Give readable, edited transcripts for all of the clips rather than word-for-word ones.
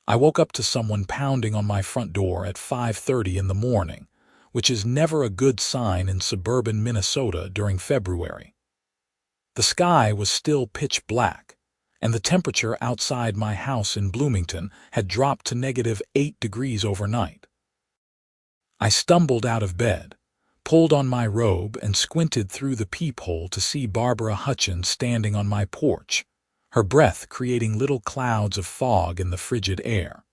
I woke up to someone pounding on my front door at 5:30 in the morning, which is never a good sign in suburban Minnesota during February. The sky was still pitch black, and the temperature outside my house in Bloomington had dropped to -8 degrees overnight. I stumbled out of bed, pulled on my robe, and squinted through the peephole to see Barbara Hutchins standing on my porch, her breath creating little clouds of fog in the frigid air.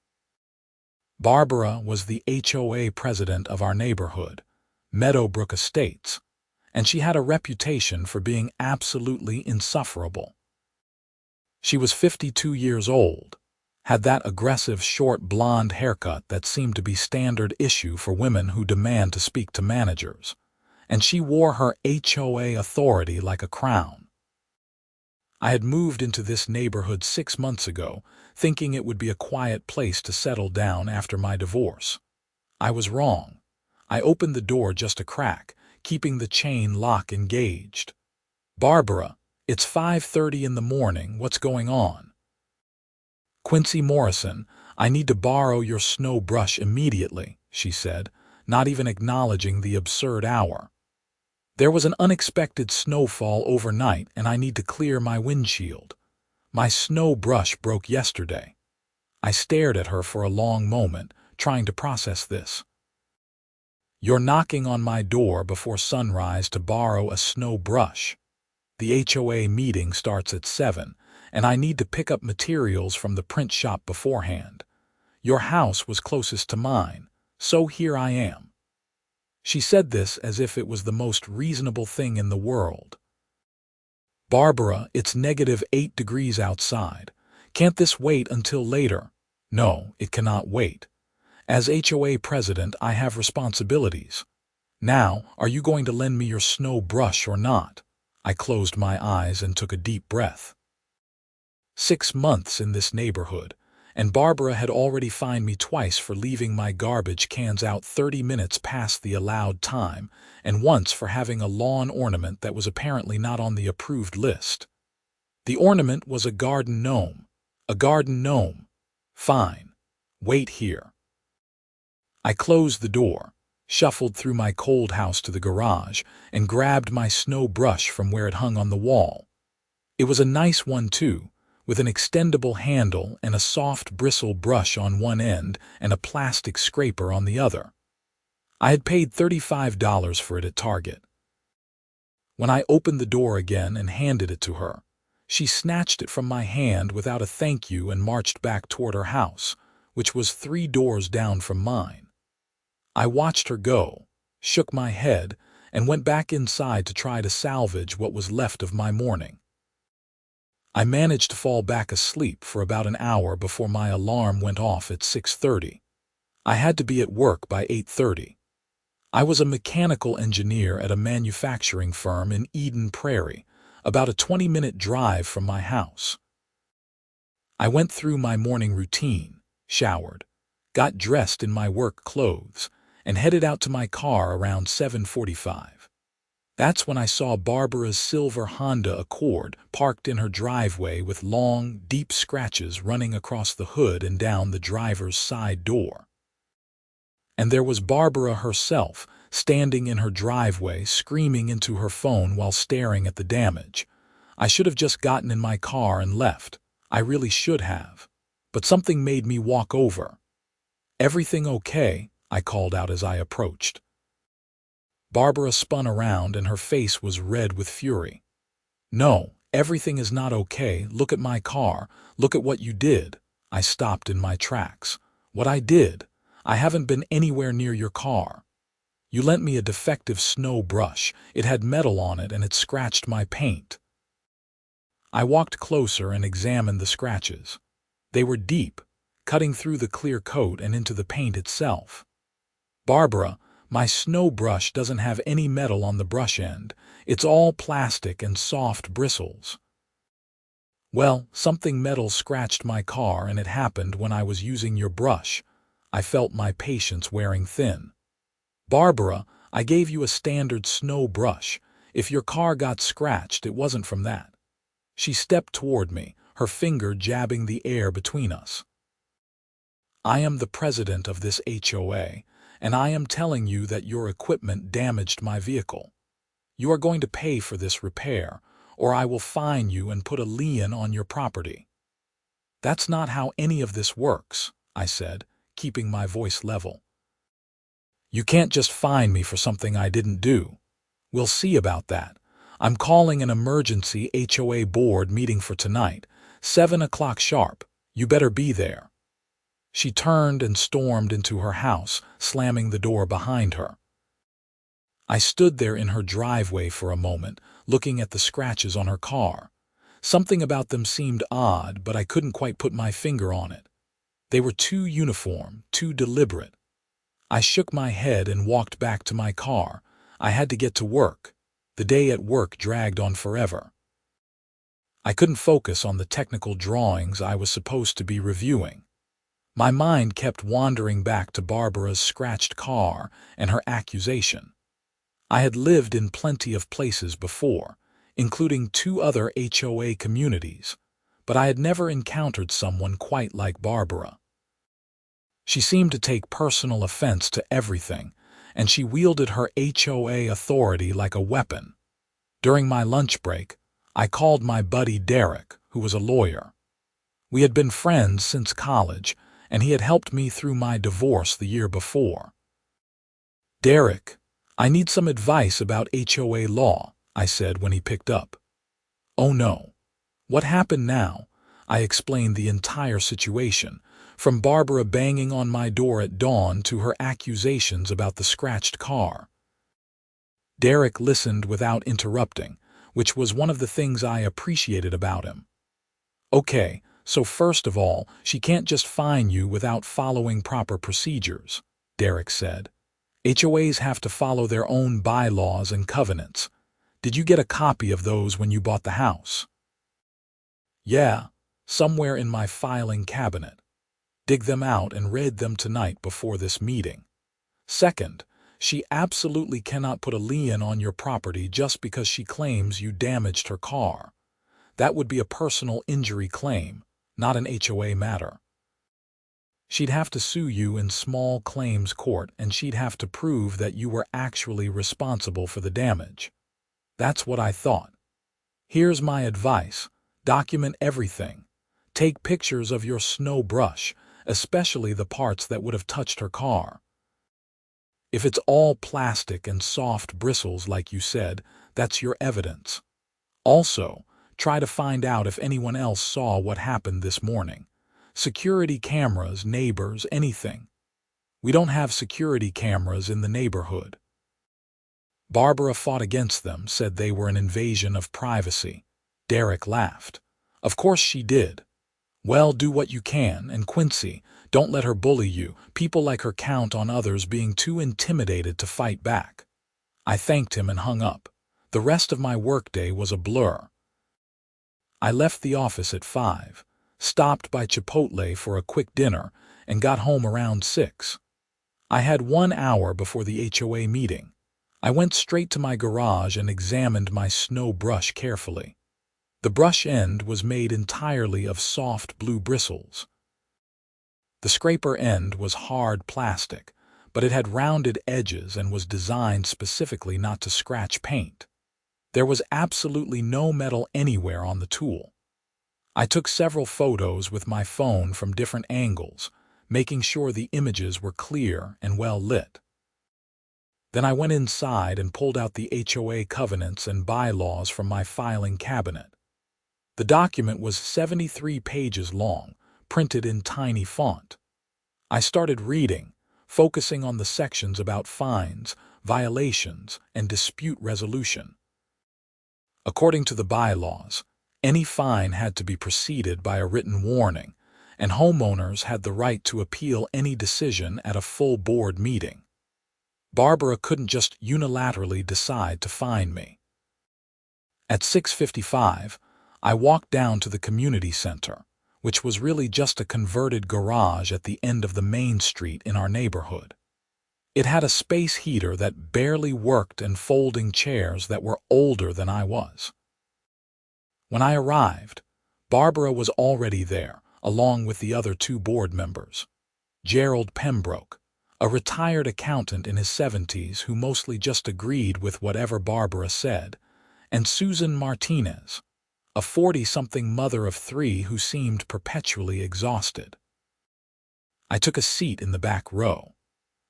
Barbara was the HOA president of our neighborhood, Meadowbrook Estates, and she had a reputation for being absolutely insufferable. She was 52 years old, had that aggressive short blonde haircut that seemed to be standard issue for women who demand to speak to managers, and she wore her HOA authority like a crown. I had moved into this neighborhood 6 months ago, thinking it would be a quiet place to settle down after my divorce. I was wrong. I opened the door just a crack, keeping the chain lock engaged. "Barbara, it's 5:30 in the morning. What's going on?" "Quincy Morrison, I need to borrow your snow brush immediately," she said, not even acknowledging the absurd hour. "There was an unexpected snowfall overnight and I need to clear my windshield. My snow brush broke yesterday." I stared at her for a long moment, trying to process this. "You're knocking on my door before sunrise to borrow a snow brush. The HOA meeting starts at 7, and I need to pick up materials from the print shop beforehand. Your house was closest to mine, so here I am." She said this as if it was the most reasonable thing in the world. "Barbara, it's -8 degrees outside. Can't this wait until later?" "No, it cannot wait. As HOA president, I have responsibilities. Now, are you going to lend me your snow brush or not?" I closed my eyes and took a deep breath. 6 months in this neighborhood, and Barbara had already fined me twice for leaving my garbage cans out 30 minutes past the allowed time, and once for having a lawn ornament that was apparently not on the approved list. The ornament was a garden gnome. A garden gnome. Fine. Wait here. I closed the door, shuffled through my cold house to the garage, and grabbed my snow brush from where it hung on the wall. It was a nice one, too, with an extendable handle and a soft bristle brush on one end and a plastic scraper on the other. I had paid $35 for it at Target. When I opened the door again and handed it to her, she snatched it from my hand without a thank you and marched back toward her house, which was 3 doors down from mine. I watched her go, shook my head, and went back inside to try to salvage what was left of my morning. I managed to fall back asleep for about an hour before my alarm went off at 6:30. I had to be at work by 8:30. I was a mechanical engineer at a manufacturing firm in Eden Prairie, about a 20-minute drive from my house. I went through my morning routine, showered, got dressed in my work clothes, and headed out to my car around 7:45. That's when I saw Barbara's silver Honda Accord parked in her driveway with long, deep scratches running across the hood and down the driver's side door. And there was Barbara herself, standing in her driveway, screaming into her phone while staring at the damage. I should have just gotten in my car and left. I really should have. But something made me walk over. "Everything okay?" I called out as I approached. Barbara spun around and her face was red with fury. "No, everything is not okay. Look at my car. Look at what you did." I stopped in my tracks. "What I did? I haven't been anywhere near your car. You lent me a defective snow brush. It had metal on it and it scratched my paint." I walked closer and examined the scratches. They were deep, cutting through the clear coat and into the paint itself. "Barbara, my snow brush doesn't have any metal on the brush end. It's all plastic and soft bristles." "Well, something metal scratched my car and it happened when I was using your brush." I felt my patience wearing thin. "Barbara, I gave you a standard snow brush. If your car got scratched, it wasn't from that." She stepped toward me, her finger jabbing the air between us. I am the president of this HOA, and I am telling you that your equipment damaged my vehicle. You are going to pay for this repair, or I will fine you and put a lien on your property." "That's not how any of this works," I said, keeping my voice level. "You can't just fine me for something I didn't do. We'll see about that. I'm calling an emergency HOA board meeting for tonight, 7 o'clock sharp. You better be there." She turned and stormed into her house, slamming the door behind her. I stood there in her driveway for a moment, looking at the scratches on her car. Something about them seemed odd, but I couldn't quite put my finger on it. They were too uniform, too deliberate. I shook my head and walked back to my car. I had to get to work. The day at work dragged on forever. I couldn't focus on the technical drawings I was supposed to be reviewing. My mind kept wandering back to Barbara's scratched car and her accusation. I had lived in plenty of places before, including 2 other HOA communities, but I had never encountered someone quite like Barbara. She seemed to take personal offense to everything, and she wielded her HOA authority like a weapon. During my lunch break, I called my buddy Derek, who was a lawyer. We had been friends since college, and he had helped me through my divorce the year before. "Derek, I need some advice about HOA law," I said when he picked up. "Oh no. What happened now?" I explained the entire situation, from Barbara banging on my door at dawn to her accusations about the scratched car. Derek listened without interrupting, which was one of the things I appreciated about him. "Okay, so first of all, she can't just fine you without following proper procedures," Derek said. "HOAs have to follow their own bylaws and covenants. Did you get a copy of those when you bought the house?" "Yeah, somewhere in my filing cabinet. Dig them out and read them tonight before this meeting. Second, she absolutely cannot put a lien on your property just because she claims you damaged her car. That would be a personal injury claim, not an HOA matter. She'd have to sue you in small claims court, and she'd have to prove that you were actually responsible for the damage." That's what I thought. "Here's my advice. Document everything. Take pictures of your snow brush, especially the parts that would have touched her car. If it's all plastic and soft bristles like you said, that's your evidence. Also, try to find out if anyone else saw what happened this morning. Security cameras, neighbors, anything. We don't have security cameras in the neighborhood." Barbara fought against them, said they were an invasion of privacy. Derek laughed. "Of course she did. Well, do what you can, and Quincy, don't let her bully you. People like her count on others being too intimidated to fight back." I thanked him and hung up. The rest of my workday was a blur. I left the office at 5, stopped by Chipotle for a quick dinner, and got home around 6. I had 1 hour before the HOA meeting. I went straight to my garage and examined my snow brush carefully. The brush end was made entirely of soft blue bristles. The scraper end was hard plastic, but it had rounded edges and was designed specifically not to scratch paint. There was absolutely no metal anywhere on the tool. I took several photos with my phone from different angles, making sure the images were clear and well lit. Then I went inside and pulled out the HOA covenants and bylaws from my filing cabinet. The document was 73 pages long, printed in tiny font. I started reading, focusing on the sections about fines, violations, and dispute resolution. According to the bylaws, any fine had to be preceded by a written warning, and homeowners had the right to appeal any decision at a full board meeting. Barbara couldn't just unilaterally decide to fine me. At 6:55, I walked down to the community center, which was really just a converted garage at the end of the main street in our neighborhood. It had a space heater that barely worked and folding chairs that were older than I was. When I arrived, Barbara was already there, along with the other 2 board members. Gerald Pembroke, a retired accountant in his 70s who mostly just agreed with whatever Barbara said, and Susan Martinez, a 40-something mother of 3 who seemed perpetually exhausted. I took a seat in the back row.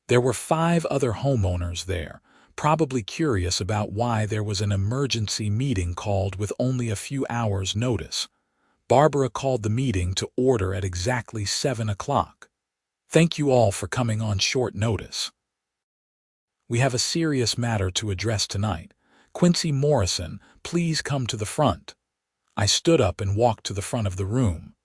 There were 5 other homeowners there, probably curious about why there was an emergency meeting called with only a few hours' notice. Barbara called the meeting to order at exactly 7 o'clock. "Thank you all for coming on short notice. We have a serious matter to address tonight. Quincy Morrison, please come to the front." I stood up and walked to the front of the room.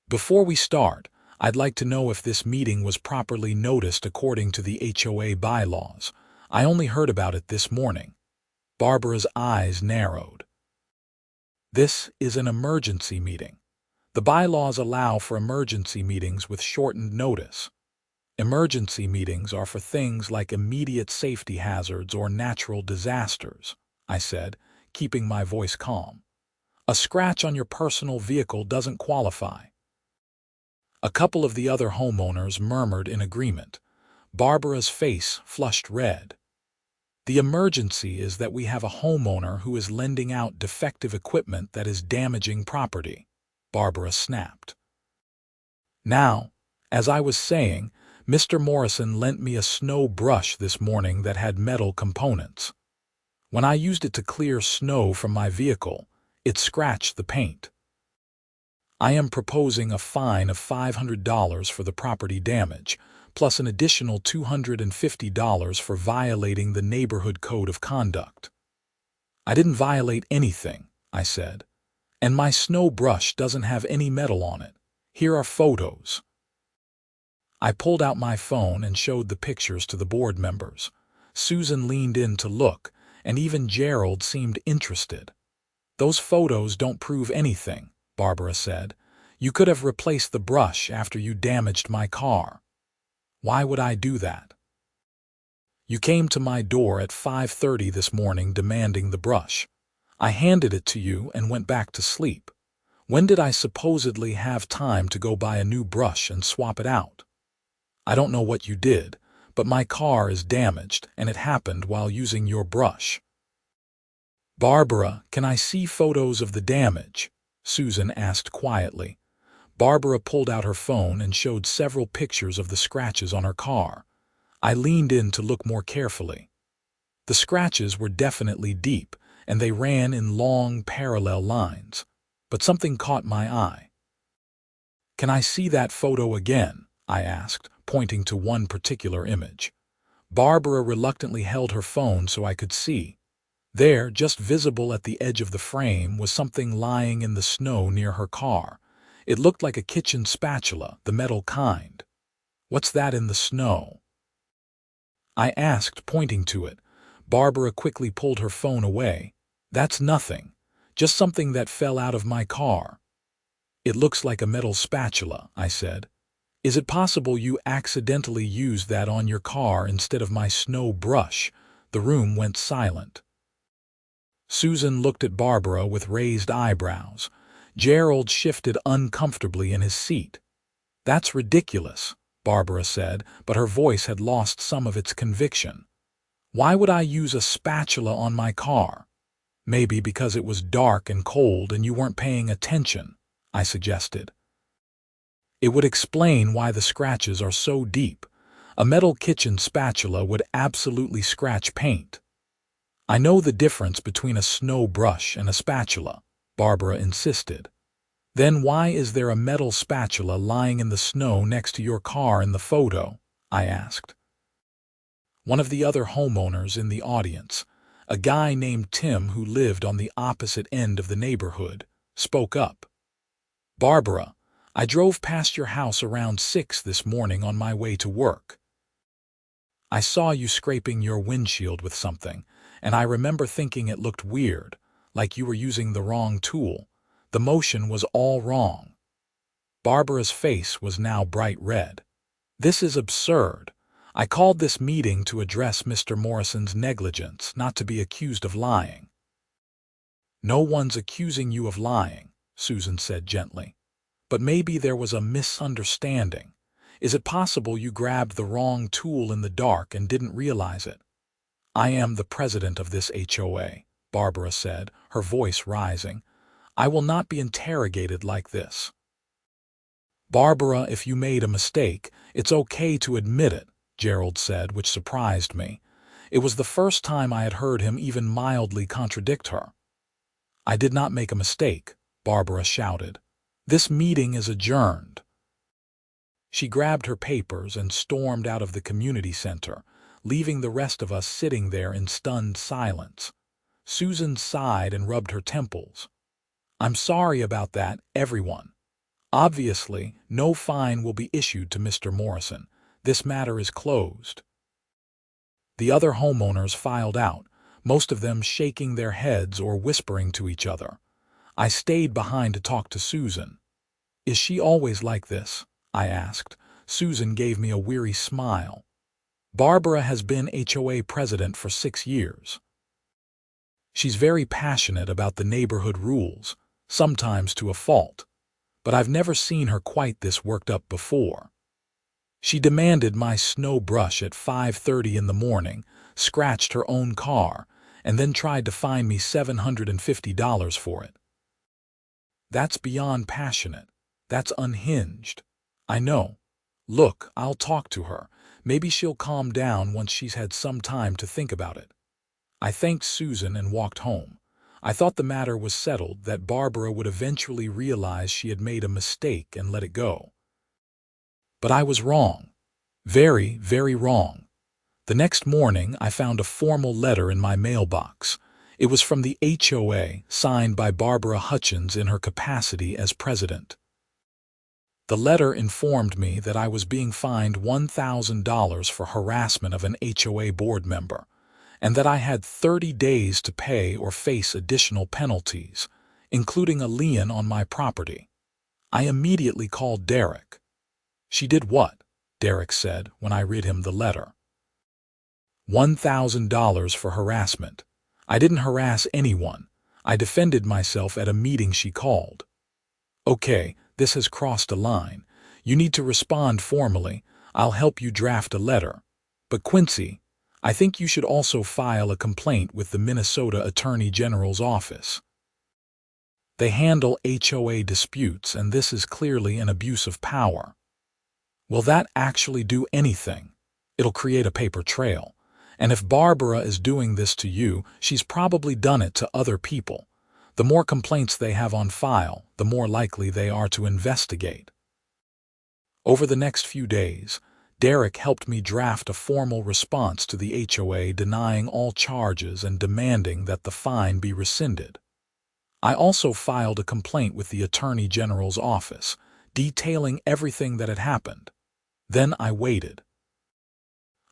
"Before we start, I'd like to know if this meeting was properly noticed according to the HOA bylaws. I only heard about it this morning." Barbara's eyes narrowed. "This is an emergency meeting. The bylaws allow for emergency meetings with shortened notice. Emergency meetings are for things like immediate safety hazards or natural disasters," I said, keeping my voice calm. "A scratch on your personal vehicle doesn't qualify." A couple of the other homeowners murmured in agreement. Barbara's face flushed red. "The emergency is that we have a homeowner who is lending out defective equipment that is damaging property," Barbara snapped. "Now, as I was saying, Mr. Morrison lent me a snow brush this morning that had metal components. When I used it to clear snow from my vehicle, it scratched the paint. I am proposing a fine of $500 for the property damage, plus an additional $250 for violating the neighborhood code of conduct." "I didn't violate anything," I said, "and my snow brush doesn't have any metal on it. Here are photos." I pulled out my phone and showed the pictures to the board members. Susan leaned in to look, and even Gerald seemed interested. "Those photos don't prove anything," Barbara said. "You could have replaced the brush after you damaged my car." "Why would I do that?" "You came to my door at 5:30 this morning demanding the brush. I handed it to you and went back to sleep. When did I supposedly have time to go buy a new brush and swap it out? I don't know what you did, but my car is damaged and it happened while using your brush." "Barbara, can I see photos of the damage?" Susan asked quietly. Barbara pulled out her phone and showed several pictures of the scratches on her car. I leaned in to look more carefully. The scratches were definitely deep, and they ran in long, parallel lines. But something caught my eye. "Can I see that photo again?" I asked, pointing to one particular image. Barbara reluctantly held her phone so I could see. There, just visible at the edge of the frame, was something lying in the snow near her car. It looked like a kitchen spatula, the metal kind. "What's that in the snow?" I asked, pointing to it. Barbara quickly pulled her phone away. "That's nothing. Just something that fell out of my car." "It looks like a metal spatula," I said. "Is it possible you accidentally used that on your car instead of my snow brush?" The room went silent. Susan looked at Barbara with raised eyebrows. Gerald shifted uncomfortably in his seat. "That's ridiculous," Barbara said, but her voice had lost some of its conviction. "Why would I use a spatula on my car?" "Maybe because it was dark and cold and you weren't paying attention," I suggested. "It would explain why the scratches are so deep. A metal kitchen spatula would absolutely scratch paint." "I know the difference between a snow brush and a spatula," Barbara insisted. "Then why is there a metal spatula lying in the snow next to your car in the photo?" I asked. One of the other homeowners in the audience, a guy named Tim who lived on the opposite end of the neighborhood, spoke up. "Barbara, I drove past your house around 6 this morning on my way to work. I saw you scraping your windshield with something, and I remember thinking it looked weird, like you were using the wrong tool. The motion was all wrong." Barbara's face was now bright red. "This is absurd. I called this meeting to address Mr. Morrison's negligence, not to be accused of lying." "No one's accusing you of lying," Susan said gently. "But maybe there was a misunderstanding. Is it possible you grabbed the wrong tool in the dark and didn't realize it? I am the president of this HOA, Barbara said, her voice rising. I will not be interrogated like this. Barbara, if you made a mistake, it's okay to admit it, Gerald said, which surprised me. It was the first time I had heard him even mildly contradict her. I did not make a mistake, Barbara shouted. This meeting is adjourned. She grabbed her papers and stormed out of the community center, leaving the rest of us sitting there in stunned silence. Susan sighed and rubbed her temples. I'm sorry about that, everyone. Obviously, no fine will be issued to Mr. Morrison. This matter is closed. The other homeowners filed out, most of them shaking their heads or whispering to each other. I stayed behind to talk to Susan. Is she always like this? I asked. Susan gave me a weary smile. Barbara has been HOA president for 6 years. She's very passionate about the neighborhood rules, sometimes to a fault, but I've never seen her quite this worked up before. She demanded my snow brush at 5:30 in the morning, scratched her own car, and then tried to fine me $750 for it. That's beyond passionate. That's unhinged. I know. Look, I'll talk to her. Maybe she'll calm down once she's had some time to think about it. I thanked Susan and walked home. I thought the matter was settled, that Barbara would eventually realize she had made a mistake and let it go. But I was wrong. Very, very wrong. The next morning, I found a formal letter in my mailbox. It was from the HOA, signed by Barbara Hutchins in her capacity as president. The letter informed me that I was being fined $1,000 for harassment of an HOA board member, and that I had 30 days to pay or face additional penalties, including a lien on my property. I immediately called Derek. She did what? Derek said when I read him the letter. $1,000 for harassment. I didn't harass anyone. I defended myself at a meeting she called. Okay, this has crossed a line. You need to respond formally. I'll help you draft a letter. But Quincy, I think you should also file a complaint with the Minnesota Attorney General's office. They handle HOA disputes, and this is clearly an abuse of power. Will that actually do anything? It'll create a paper trail. And if Barbara is doing this to you, she's probably done it to other people. The more complaints they have on file, the more likely they are to investigate. Over the next few days, Derek helped me draft a formal response to the HOA denying all charges and demanding that the fine be rescinded. I also filed a complaint with the Attorney General's office, detailing everything that had happened. Then I waited.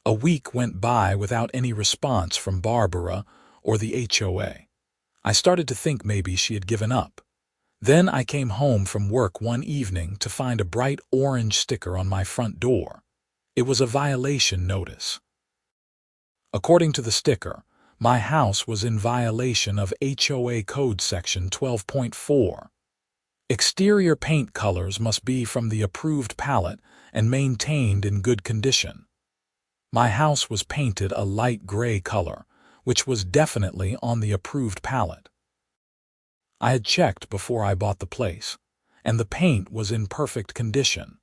A week went by without any response from Barbara or the HOA. I started to think maybe she had given up. Then I came home from work one evening to find a bright orange sticker on my front door. It was a violation notice. According to the sticker, my house was in violation of HOA Code Section 12.4. Exterior paint colors must be from the approved palette and maintained in good condition. My house was painted a light gray color, which was definitely on the approved palette. I had checked before I bought the place, and the paint was in perfect condition.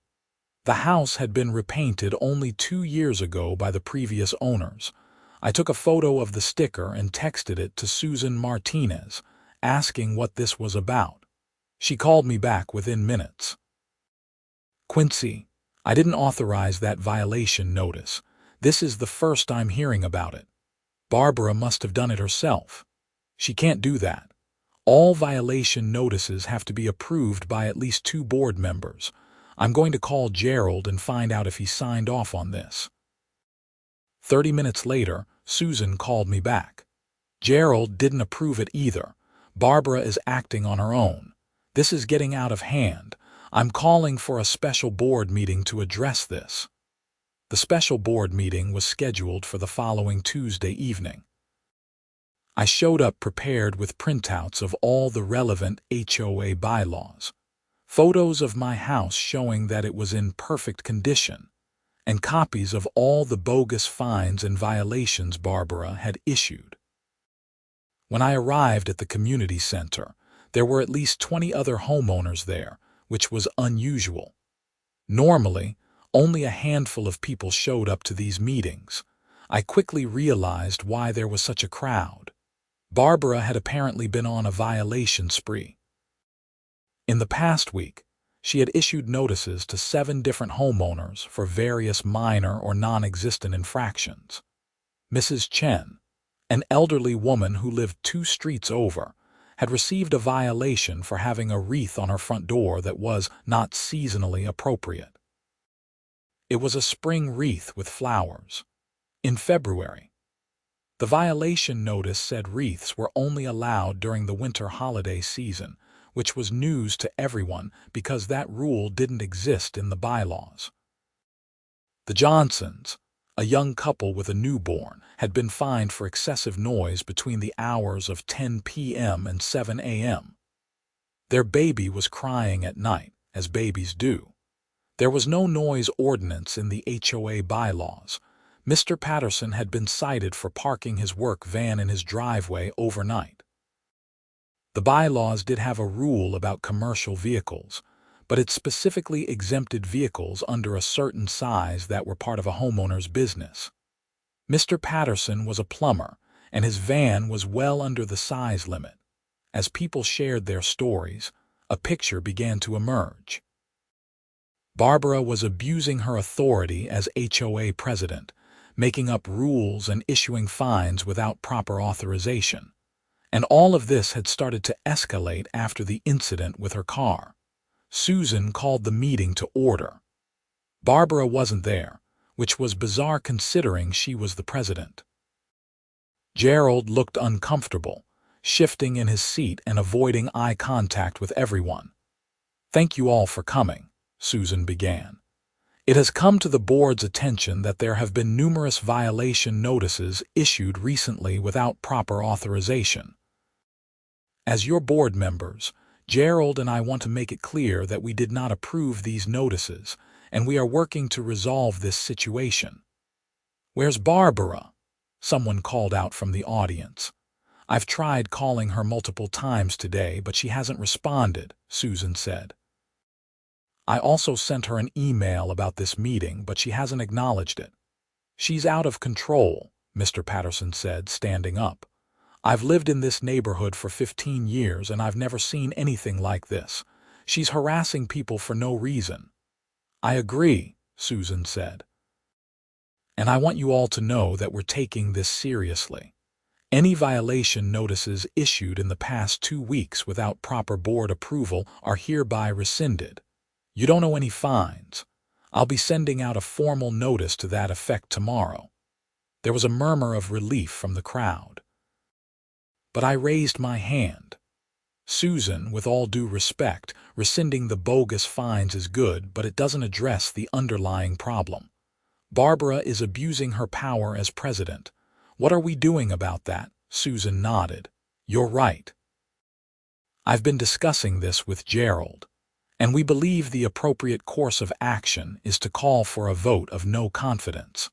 The house had been repainted only 2 years ago by the previous owners. I took a photo of the sticker and texted it to Susan Martinez, asking what this was about. She called me back within minutes. Quincy, I didn't authorize that violation notice. This is the first I'm hearing about it. Barbara must have done it herself. She can't do that. All violation notices have to be approved by at least 2 board members. I'm going to call Gerald and find out if he signed off on this. 30 minutes later, Susan called me back. Gerald didn't approve it either. Barbara is acting on her own. This is getting out of hand. I'm calling for a special board meeting to address this. The special board meeting was scheduled for the following Tuesday evening. I showed up prepared with printouts of all the relevant HOA bylaws. photos of my house showing that it was in perfect condition, and copies of all the bogus fines and violations Barbara had issued. When I arrived at the community center, there were at least 20 other homeowners there, which was unusual. Normally, only a handful of people showed up to these meetings. I quickly realized why there was such a crowd. Barbara had apparently been on a violation spree. In the past week, she had issued notices to 7 different homeowners for various minor or non-existent infractions. Mrs. Chen, an elderly woman who lived 2 streets over, had received a violation for having a wreath on her front door that was not seasonally appropriate. It was a spring wreath with flowers. In February, the violation notice said wreaths were only allowed during the winter holiday season, which was news to everyone because that rule didn't exist in the bylaws. The Johnsons, a young couple with a newborn, had been fined for excessive noise between the hours of 10 p.m. and 7 a.m. Their baby was crying at night, as babies do. There was no noise ordinance in the HOA bylaws. Mr. Patterson had been cited for parking his work van in his driveway overnight. The bylaws did have a rule about commercial vehicles, but it specifically exempted vehicles under a certain size that were part of a homeowner's business. Mr. Patterson was a plumber, and his van was well under the size limit. As people shared their stories, a picture began to emerge. Barbara was abusing her authority as HOA president, making up rules and issuing fines without proper authorization. And all of this had started to escalate after the incident with her car. Susan called the meeting to order. Barbara wasn't there, which was bizarre considering she was the president. Gerald looked uncomfortable, shifting in his seat and avoiding eye contact with everyone. "Thank you all for coming," Susan began. "It has come to the board's attention that there have been numerous violation notices issued recently without proper authorization. As your board members, Gerald and I want to make it clear that we did not approve these notices, and we are working to resolve this situation." "Where's Barbara?" someone called out from the audience. "I've tried calling her multiple times today, but she hasn't responded," Susan said. "I also sent her an email about this meeting, but she hasn't acknowledged it." "She's out of control," Mr. Patterson said, standing up. "I've lived in this neighborhood for 15 years and I've never seen anything like this. She's harassing people for no reason." "I agree," Susan said. "And I want you all to know that we're taking this seriously. Any violation notices issued in the past 2 weeks without proper board approval are hereby rescinded. You don't owe any fines. I'll be sending out a formal notice to that effect tomorrow." There was a murmur of relief from the crowd. But I raised my hand. "Susan, with all due respect, rescinding the bogus fines is good, but it doesn't address the underlying problem. Barbara is abusing her power as president. What are we doing about that?" Susan nodded. "You're right. I've been discussing this with Gerald, and we believe the appropriate course of action is to call for a vote of no confidence.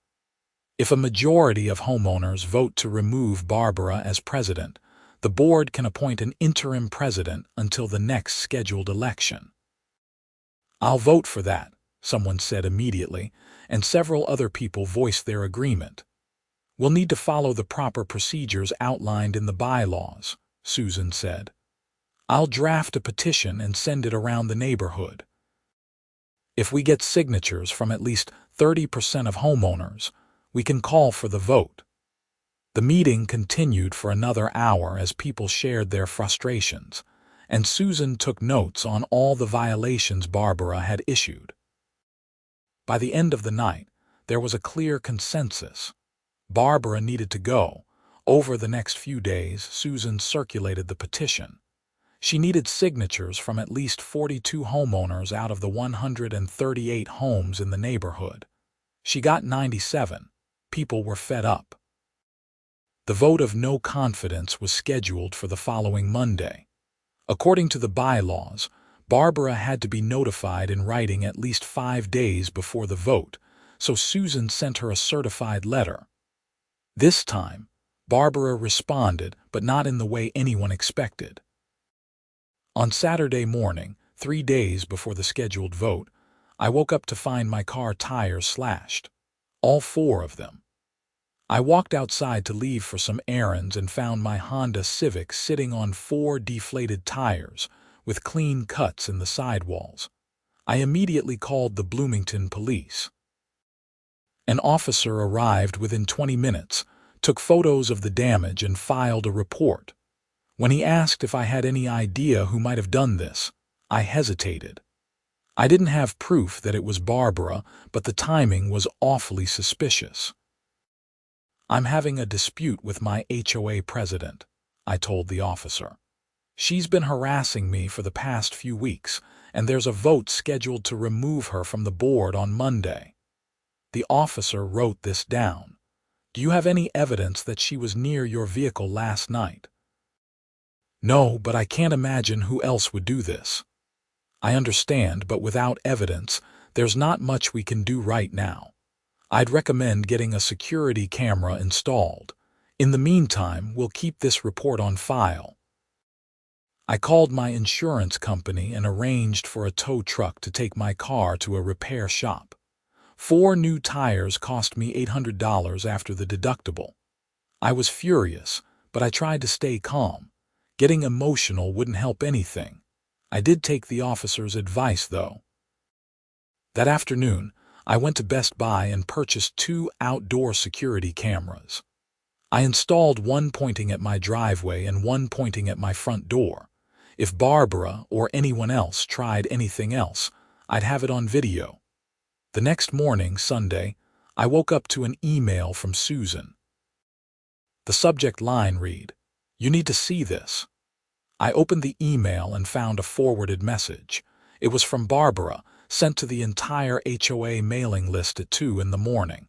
If a majority of homeowners vote to remove Barbara as president, the board can appoint an interim president until the next scheduled election." "I'll vote for that," someone said immediately, and several other people voiced their agreement. "We'll need to follow the proper procedures outlined in the bylaws," Susan said. "I'll draft a petition and send it around the neighborhood. If we get signatures from at least 30% of homeowners, we can call for the vote." The meeting continued for another hour as people shared their frustrations, and Susan took notes on all the violations Barbara had issued. By the end of the night, there was a clear consensus. Barbara needed to go. Over the next few days, Susan circulated the petition. She needed signatures from at least 42 homeowners out of the 138 homes in the neighborhood. She got 97. People were fed up. The vote of no confidence was scheduled for the following Monday. According to the bylaws, Barbara had to be notified in writing at least 5 days before the vote, so Susan sent her a certified letter. This time, Barbara responded, but not in the way anyone expected. On Saturday morning, 3 days before the scheduled vote, I woke up to find my car tires slashed. All 4 of them. I walked outside to leave for some errands and found my Honda Civic sitting on 4 deflated tires with clean cuts in the sidewalls. I immediately called the Bloomington police. An officer arrived within 20 minutes, took photos of the damage and filed a report. When he asked if I had any idea who might have done this, I hesitated. I didn't have proof that it was Barbara, but the timing was awfully suspicious. "I'm having a dispute with my HOA president," I told the officer. "She's been harassing me for the past few weeks, and there's a vote scheduled to remove her from the board on Monday." The officer wrote this down. "Do you have any evidence that she was near your vehicle last night?" "No, but I can't imagine who else would do this." "I understand, but without evidence, there's not much we can do right now. I'd recommend getting a security camera installed. In the meantime, we'll keep this report on file." I called my insurance company and arranged for a tow truck to take my car to a repair shop. 4 new tires cost me $800 after the deductible. I was furious, but I tried to stay calm. Getting emotional wouldn't help anything. I did take the officer's advice, though. That afternoon, I went to Best Buy and purchased 2 outdoor security cameras. I installed one pointing at my driveway and one pointing at my front door. If Barbara or anyone else tried anything else, I'd have it on video. The next morning, Sunday, I woke up to an email from Susan. The subject line read, "You need to see this." I opened the email and found a forwarded message. It was from Barbara, sent to the entire HOA mailing list at 2 in the morning.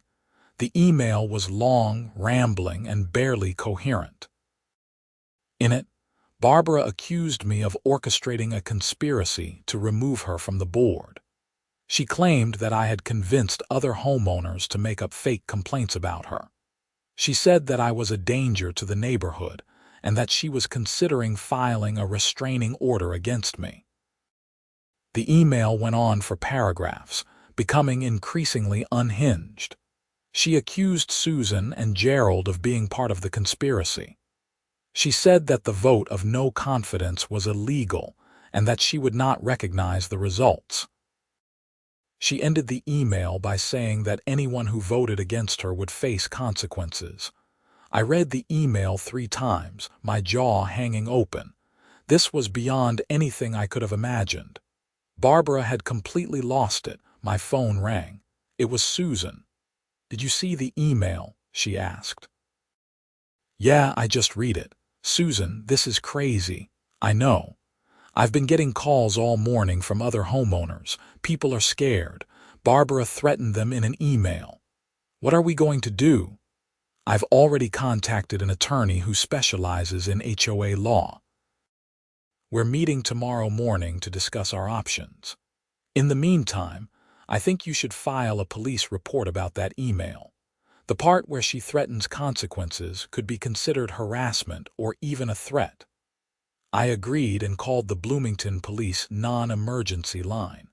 The email was long, rambling, and barely coherent. In it, Barbara accused me of orchestrating a conspiracy to remove her from the board. She claimed that I had convinced other homeowners to make up fake complaints about her. She said that I was a danger to the neighborhood and that she was considering filing a restraining order against me. The email went on for paragraphs, becoming increasingly unhinged. She accused Susan and Gerald of being part of the conspiracy. She said that the vote of no confidence was illegal and that she would not recognize the results. She ended the email by saying that anyone who voted against her would face consequences. I read the email 3 times, my jaw hanging open. This was beyond anything I could have imagined. Barbara had completely lost it. My phone rang. It was Susan. "Did you see the email?" she asked. "Yeah, I just read it. Susan, this is crazy. I know. I've been getting calls all morning from other homeowners. People are scared. Barbara threatened them in an email. What are we going to do?" "I've already contacted an attorney who specializes in HOA law. We're meeting tomorrow morning to discuss our options. In the meantime, I think you should file a police report about that email. The part where she threatens consequences could be considered harassment or even a threat." I agreed and called the Bloomington Police non-emergency line.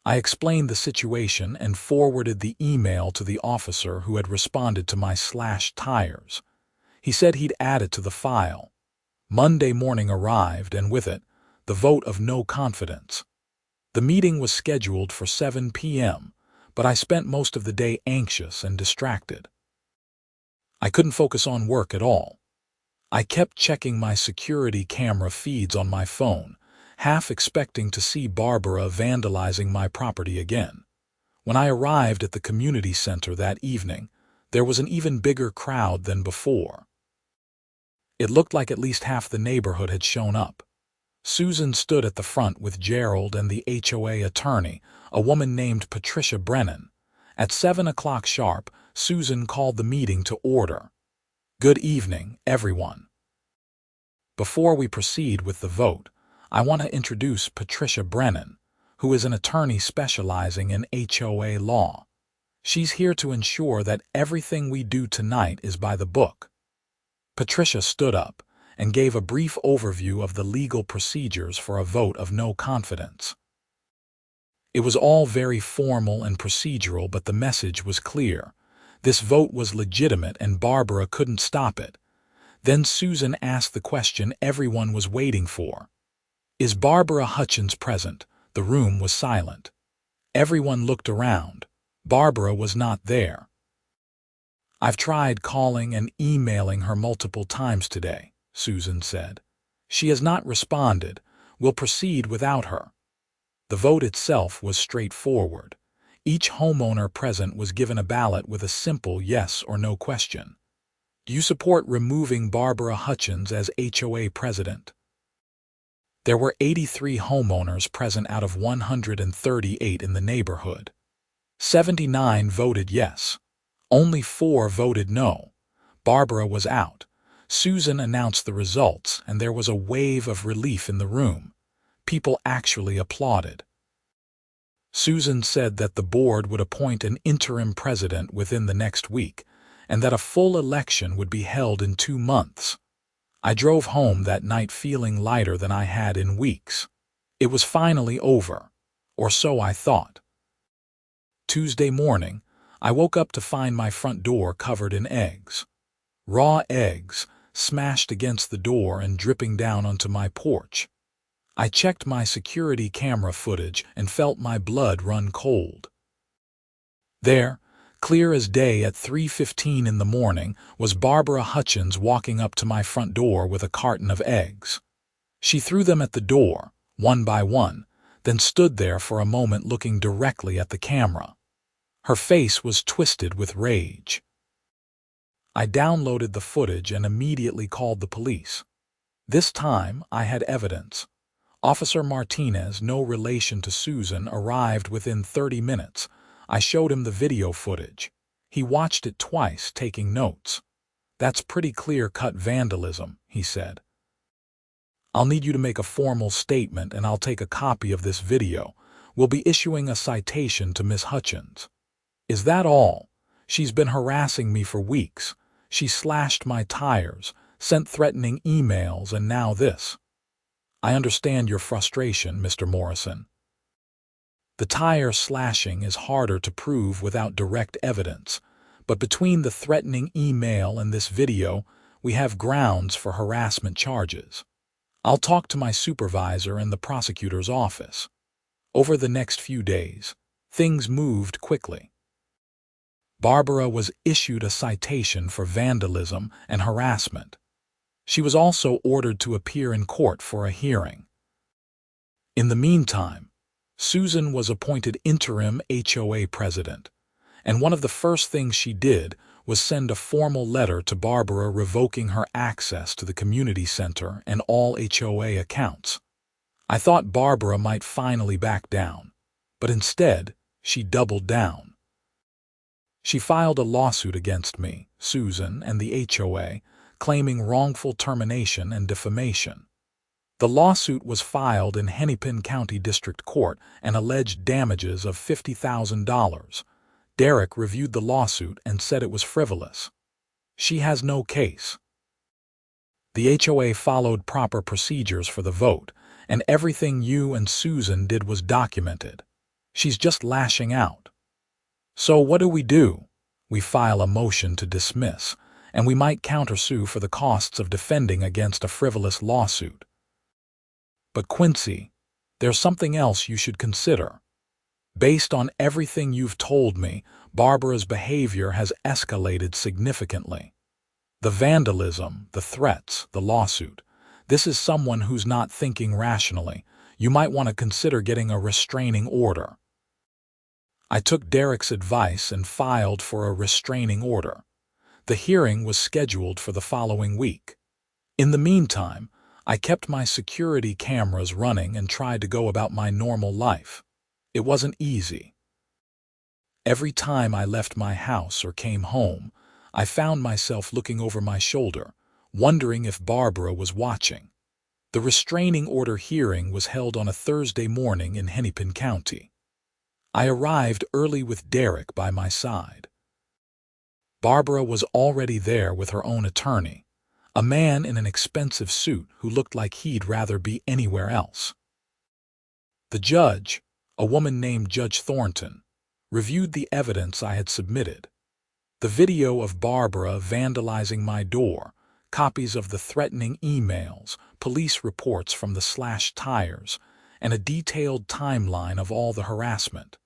I explained the situation and forwarded the email to the officer who had responded to my slashed tires. He said he'd add it to the file. Monday morning arrived, and with it, the vote of no confidence. The meeting was scheduled for 7 p.m., but I spent most of the day anxious and distracted. I couldn't focus on work at all. I kept checking my security camera feeds on my phone, half expecting to see Barbara vandalizing my property again. When I arrived at the community center that evening, there was an even bigger crowd than before. It looked like at least half the neighborhood had shown up. Susan stood at the front with Gerald and the HOA attorney, a woman named Patricia Brennan. At 7 o'clock sharp, Susan called the meeting to order. "Good evening, everyone. Before we proceed with the vote, I want to introduce Patricia Brennan, who is an attorney specializing in HOA law. She's here to ensure that everything we do tonight is by the book." Patricia stood up and gave a brief overview of the legal procedures for a vote of no confidence. It was all very formal and procedural, but the message was clear. This vote was legitimate and Barbara couldn't stop it. Then Susan asked the question everyone was waiting for. "Is Barbara Hutchins present?" The room was silent. Everyone looked around. Barbara was not there. "I've tried calling and emailing her multiple times today," Susan said. "She has not responded. We'll proceed without her." The vote itself was straightforward. Each homeowner present was given a ballot with a simple yes or no question. "Do you support removing Barbara Hutchins as HOA president?" There were 83 homeowners present out of 138 in the neighborhood. 79 voted yes. Only 4 voted no. Barbara was out. Susan announced the results, and there was a wave of relief in the room. People actually applauded. Susan said that the board would appoint an interim president within the next week, and that a full election would be held in 2 months. I drove home that night feeling lighter than I had in weeks. It was finally over, or so I thought. Tuesday morning, I woke up to find my front door covered in eggs. Raw eggs, smashed against the door and dripping down onto my porch. I checked my security camera footage and felt my blood run cold. There, clear as day at 3:15 in the morning, was Barbara Hutchins walking up to my front door with a carton of eggs. She threw them at the door, one by one, then stood there for a moment looking directly at the camera. Her face was twisted with rage. I downloaded the footage and immediately called the police. This time, I had evidence. Officer Martinez, no relation to Susan, arrived within 30 minutes. I showed him the video footage. He watched it twice, taking notes. "That's pretty clear-cut vandalism," he said. "I'll need you to make a formal statement, and I'll take a copy of this video. We'll be issuing a citation to Miss Hutchins." "Is that all? She's been harassing me for weeks. She slashed my tires, sent threatening emails, and now this." "I understand your frustration, Mr. Morrison. The tire slashing is harder to prove without direct evidence, but between the threatening email and this video, we have grounds for harassment charges. I'll talk to my supervisor and the prosecutor's office." Over the next few days, things moved quickly. Barbara was issued a citation for vandalism and harassment. She was also ordered to appear in court for a hearing. In the meantime, Susan was appointed interim HOA president, and one of the first things she did was send a formal letter to Barbara revoking her access to the community center and all HOA accounts. I thought Barbara might finally back down, but instead, she doubled down. She filed a lawsuit against me, Susan, and the HOA, claiming wrongful termination and defamation. The lawsuit was filed in Hennepin County District Court and alleged damages of $50,000. Derek reviewed the lawsuit and said it was frivolous. She has no case. The HOA followed proper procedures for the vote, and everything you and Susan did was documented. She's just lashing out. So what do? We file a motion to dismiss, and we might countersue for the costs of defending against a frivolous lawsuit. But Quincy, there's something else you should consider. Based on everything you've told me, Barbara's behavior has escalated significantly. The vandalism, the threats, the lawsuit. This is someone who's not thinking rationally. You might want to consider getting a restraining order. I took Derek's advice and filed for a restraining order. The hearing was scheduled for the following week. In the meantime, I kept my security cameras running and tried to go about my normal life. It wasn't easy. Every time I left my house or came home, I found myself looking over my shoulder, wondering if Barbara was watching. The restraining order hearing was held on a Thursday morning in Hennepin County. I arrived early with Derek by my side. Barbara was already there with her own attorney, a man in an expensive suit who looked like he'd rather be anywhere else. The judge, a woman named Judge Thornton, reviewed the evidence I had submitted. The video of Barbara vandalizing my door, copies of the threatening emails, police reports from the slashed tires, and a detailed timeline of all the harassment.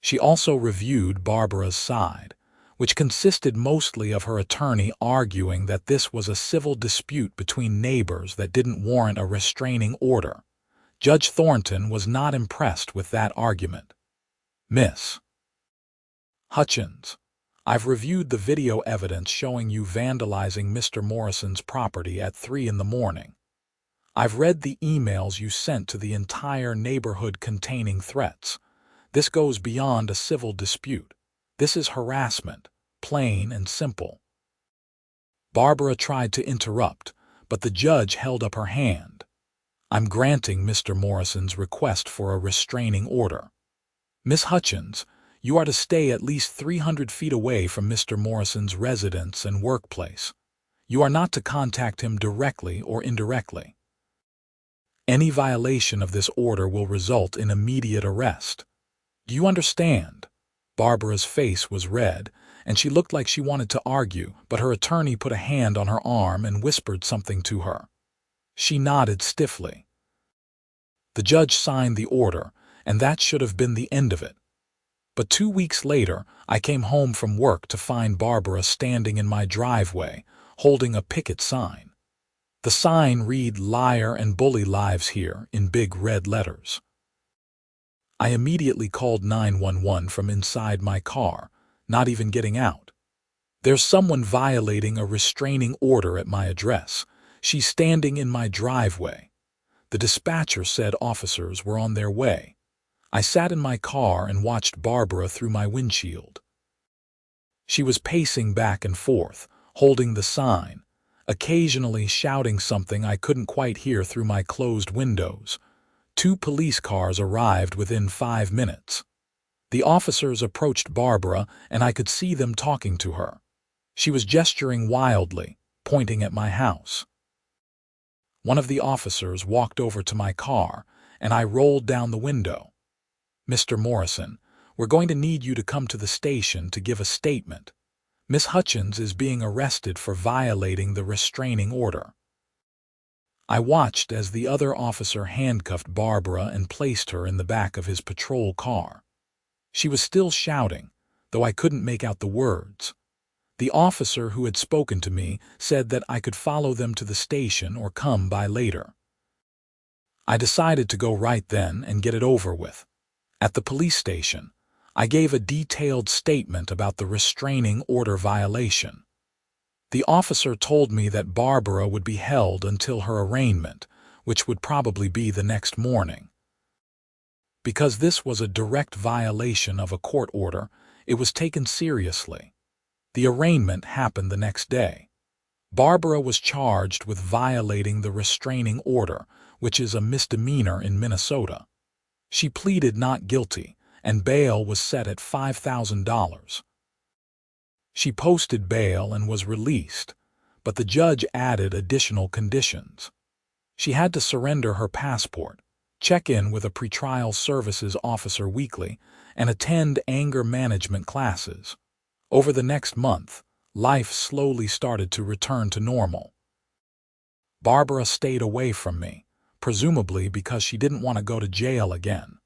She also reviewed Barbara's side, which consisted mostly of her attorney arguing that this was a civil dispute between neighbors that didn't warrant a restraining order. Judge Thornton was not impressed with that argument. Miss Hutchins, I've reviewed the video evidence showing you vandalizing Mr. Morrison's property at 3 in the morning. I've read the emails you sent to the entire neighborhood containing threats. This goes beyond a civil dispute. This is harassment, plain and simple. Barbara tried to interrupt, but the judge held up her hand. I'm granting Mr. Morrison's request for a restraining order. Miss Hutchins, you are to stay at least 300 feet away from Mr. Morrison's residence and workplace. You are not to contact him directly or indirectly. Any violation of this order will result in immediate arrest. Do you understand? Barbara's face was red, and she looked like she wanted to argue, but her attorney put a hand on her arm and whispered something to her. She nodded stiffly. The judge signed the order, and that should have been the end of it. But 2 weeks later, I came home from work to find Barbara standing in my driveway, holding a picket sign. The sign read "Liar and Bully Lives Here" in big red letters. I immediately called 911 from inside my car, not even getting out. There's someone violating a restraining order at my address. She's standing in my driveway. The dispatcher said officers were on their way. I sat in my car and watched Barbara through my windshield. She was pacing back and forth, holding the sign, occasionally shouting something I couldn't quite hear through my closed windows. 2 police cars arrived within 5 minutes. The officers approached Barbara, and I could see them talking to her. She was gesturing wildly, pointing at my house. One of the officers walked over to my car, and I rolled down the window. Mr. Morrison, we're going to need you to come to the station to give a statement. Miss Hutchins is being arrested for violating the restraining order. I watched as the other officer handcuffed Barbara and placed her in the back of his patrol car. She was still shouting, though I couldn't make out the words. The officer who had spoken to me said that I could follow them to the station or come by later. I decided to go right then and get it over with. At the police station, I gave a detailed statement about the restraining order violation. The officer told me that Barbara would be held until her arraignment, which would probably be the next morning. Because this was a direct violation of a court order, it was taken seriously. The arraignment happened the next day. Barbara was charged with violating the restraining order, which is a misdemeanor in Minnesota. She pleaded not guilty, and bail was set at $5,000. She posted bail and was released, but the judge added additional conditions. She had to surrender her passport, check in with a pretrial services officer weekly, and attend anger management classes. Over the next month, life slowly started to return to normal. Barbara stayed away from me, presumably because she didn't want to go to jail again.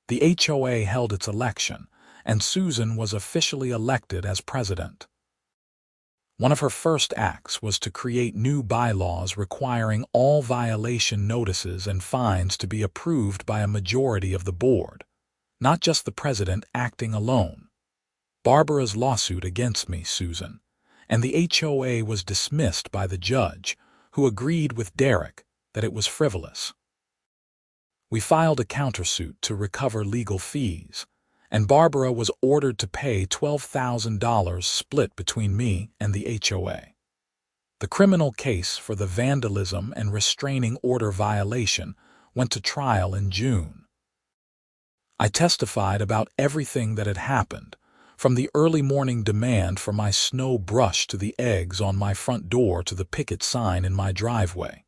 The HOA held its election, and Susan was officially elected as president. One of her first acts was to create new bylaws requiring all violation notices and fines to be approved by a majority of the board, not just the president acting alone. Barbara's lawsuit against me, Susan, and the HOA was dismissed by the judge, who agreed with Derek that it was frivolous. We filed a countersuit to recover legal fees, and Barbara was ordered to pay $12,000 split between me and the HOA. The criminal case for the vandalism and restraining order violation went to trial in June. I testified about everything that had happened, from the early morning demand for my snow brush to the eggs on my front door to the picket sign in my driveway.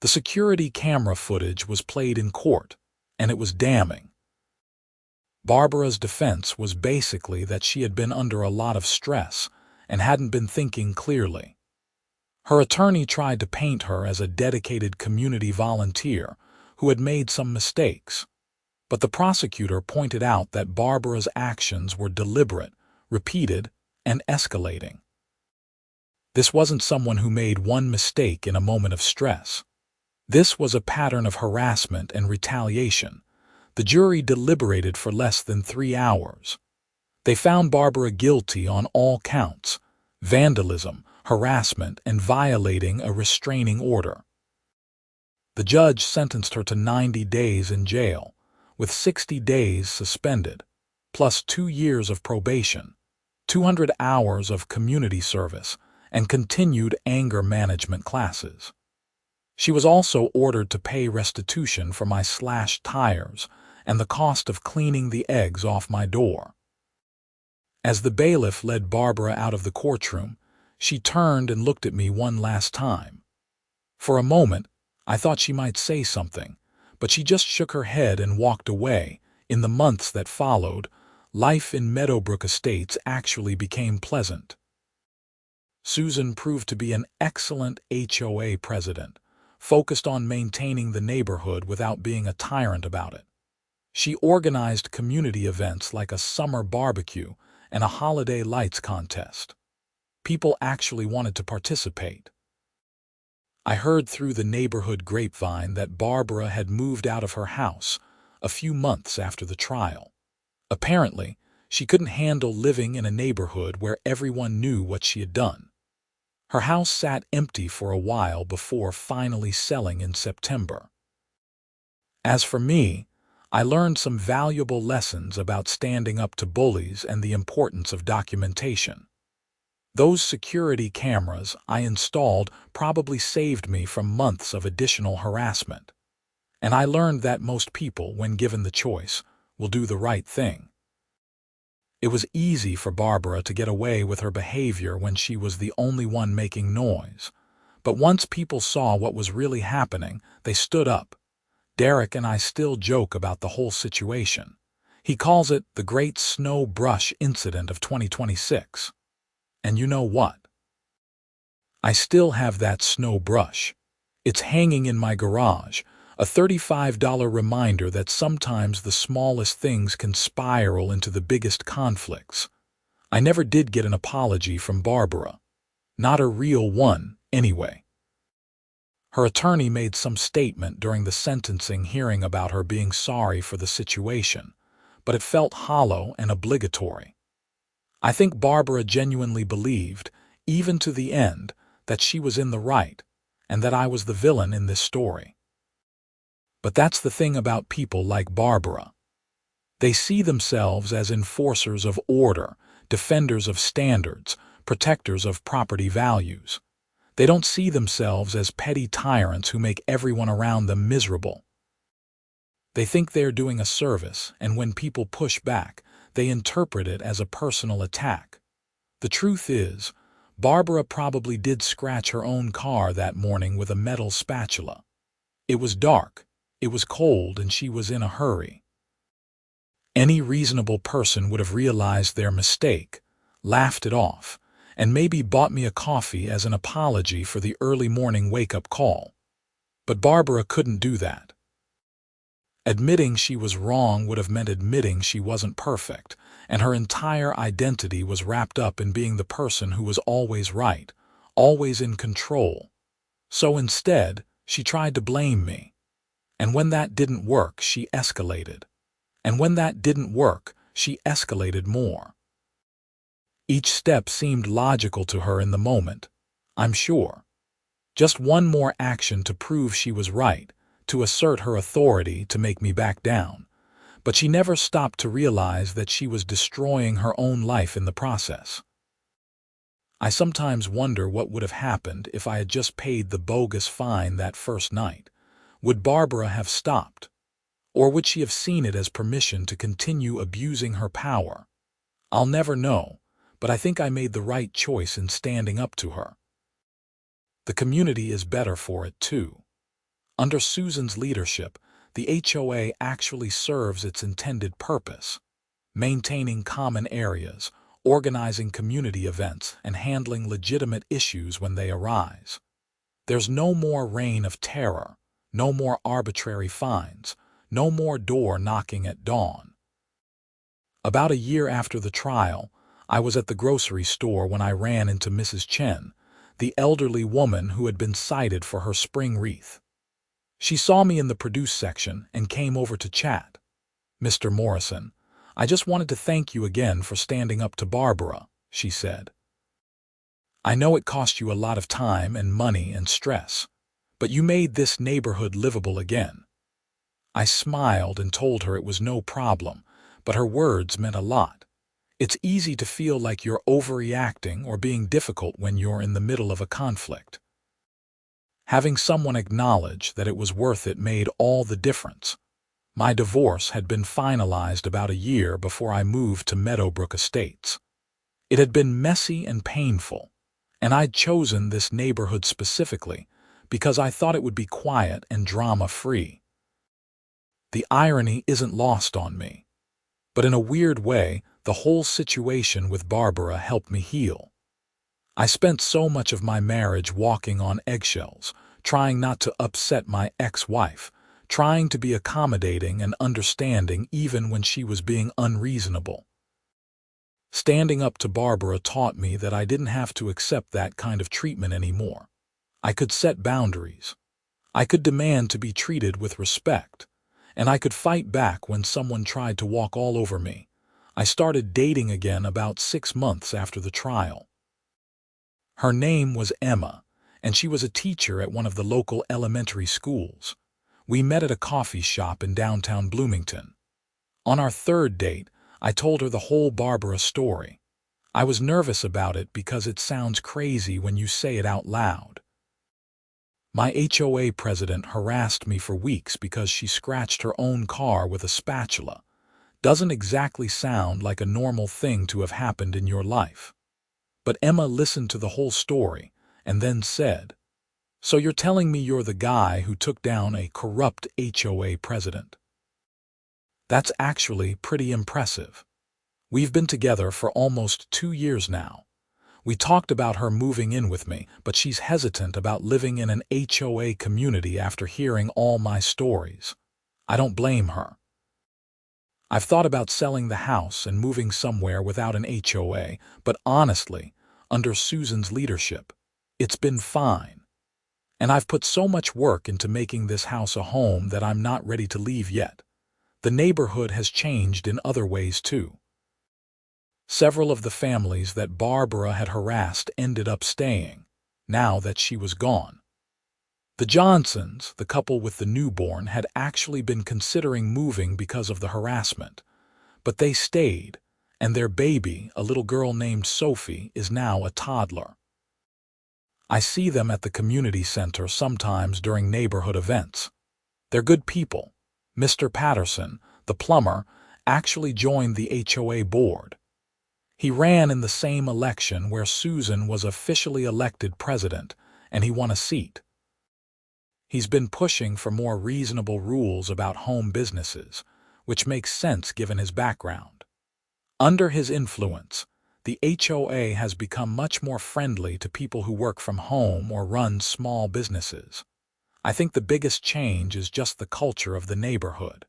The security camera footage was played in court, and it was damning. Barbara's defense was basically that she had been under a lot of stress and hadn't been thinking clearly. Her attorney tried to paint her as a dedicated community volunteer who had made some mistakes, but the prosecutor pointed out that Barbara's actions were deliberate, repeated, and escalating. This wasn't someone who made one mistake in a moment of stress. This was a pattern of harassment and retaliation. The jury deliberated for less than 3 hours. They found Barbara guilty on all counts: vandalism, harassment, and violating a restraining order. The judge sentenced her to 90 days in jail, with 60 days suspended, plus 2 years of probation, 200 hours of community service, and continued anger management classes. She was also ordered to pay restitution for my slashed tires and the cost of cleaning the eggs off my door. As the bailiff led Barbara out of the courtroom, she turned and looked at me one last time. For a moment, I thought she might say something, but she just shook her head and walked away. In the months that followed, life in Meadowbrook Estates actually became pleasant. Susan proved to be an excellent HOA president, focused on maintaining the neighborhood without being a tyrant about it. She organized community events like a summer barbecue and a holiday lights contest. People actually wanted to participate. I heard through the neighborhood grapevine that Barbara had moved out of her house a few months after the trial. Apparently, she couldn't handle living in a neighborhood where everyone knew what she had done. Her house sat empty for a while before finally selling in September. As for me, I learned some valuable lessons about standing up to bullies and the importance of documentation. Those security cameras I installed probably saved me from months of additional harassment. And I learned that most people, when given the choice, will do the right thing. It was easy for Barbara to get away with her behavior when she was the only one making noise. But once people saw what was really happening, they stood up. Derek and I still joke about the whole situation. He calls it the Great Snow Brush Incident of 2026. And you know what? I still have that snow brush. It's hanging in my garage, a $35 reminder that sometimes the smallest things can spiral into the biggest conflicts. I never did get an apology from Barbara. Not a real one, anyway. Her attorney made some statement during the sentencing hearing about her being sorry for the situation, but it felt hollow and obligatory. I think Barbara genuinely believed, even to the end, that she was in the right and that I was the villain in this story. But that's the thing about people like Barbara. They see themselves as enforcers of order, defenders of standards, protectors of property values. They don't see themselves as petty tyrants who make everyone around them miserable. They think they're doing a service, and when people push back, they interpret it as a personal attack. The truth is, Barbara probably did scratch her own car that morning with a metal spatula. It was dark, it was cold, and she was in a hurry. Any reasonable person would have realized their mistake, laughed it off, and maybe bought me a coffee as an apology for the early morning wake-up call. But Barbara couldn't do that. Admitting she was wrong would have meant admitting she wasn't perfect, and her entire identity was wrapped up in being the person who was always right, always in control. So instead, she tried to blame me. And when that didn't work, she escalated. And when that didn't work, she escalated more. Each step seemed logical to her in the moment, I'm sure. Just one more action to prove she was right, to assert her authority, to make me back down. But she never stopped to realize that she was destroying her own life in the process. I sometimes wonder what would have happened if I had just paid the bogus fine that first night. Would Barbara have stopped? Or would she have seen it as permission to continue abusing her power? I'll never know, but I think I made the right choice in standing up to her. The community is better for it, too. Under Susan's leadership, the HOA actually serves its intended purpose, maintaining common areas, organizing community events, and handling legitimate issues when they arise. There's no more reign of terror, no more arbitrary fines, no more door knocking at dawn. About a year after the trial, I was at the grocery store when I ran into Mrs. Chen, the elderly woman who had been cited for her spring wreath. She saw me in the produce section and came over to chat. "Mr. Morrison, I just wanted to thank you again for standing up to Barbara," she said. "I know it cost you a lot of time and money and stress, but you made this neighborhood livable again." I smiled and told her it was no problem, but her words meant a lot. It's easy to feel like you're overreacting or being difficult when you're in the middle of a conflict. Having someone acknowledge that it was worth it made all the difference. My divorce had been finalized about a year before I moved to Meadowbrook Estates. It had been messy and painful, and I'd chosen this neighborhood specifically because I thought it would be quiet and drama-free. The irony isn't lost on me, but in a weird way, the whole situation with Barbara helped me heal. I spent so much of my marriage walking on eggshells, trying not to upset my ex-wife, trying to be accommodating and understanding even when she was being unreasonable. Standing up to Barbara taught me that I didn't have to accept that kind of treatment anymore. I could set boundaries. I could demand to be treated with respect, and I could fight back when someone tried to walk all over me. I started dating again about 6 months after the trial. Her name was Emma, and she was a teacher at one of the local elementary schools. We met at a coffee shop in downtown Bloomington. On our third date, I told her the whole Barbara story. I was nervous about it because it sounds crazy when you say it out loud. My HOA president harassed me for weeks because she scratched her own car with a spatula. Doesn't exactly sound like a normal thing to have happened in your life. But Emma listened to the whole story and then said, "So you're telling me you're the guy who took down a corrupt HOA president?" That's actually pretty impressive. We've been together for almost 2 years now. We talked about her moving in with me, but she's hesitant about living in an HOA community after hearing all my stories. I don't blame her. I've thought about selling the house and moving somewhere without an HOA, but honestly, under Susan's leadership, it's been fine. And I've put so much work into making this house a home that I'm not ready to leave yet. The neighborhood has changed in other ways too. Several of the families that Barbara had harassed ended up staying, now that she was gone. The Johnsons, the couple with the newborn, had actually been considering moving because of the harassment, but they stayed, and their baby, a little girl named Sophie, is now a toddler. I see them at the community center sometimes during neighborhood events. They're good people. Mr. Patterson, the plumber, actually joined the HOA board. He ran in the same election where Susan was officially elected president, and he won a seat. He's been pushing for more reasonable rules about home businesses, which makes sense given his background. Under his influence, the HOA has become much more friendly to people who work from home or run small businesses. I think the biggest change is just the culture of the neighborhood.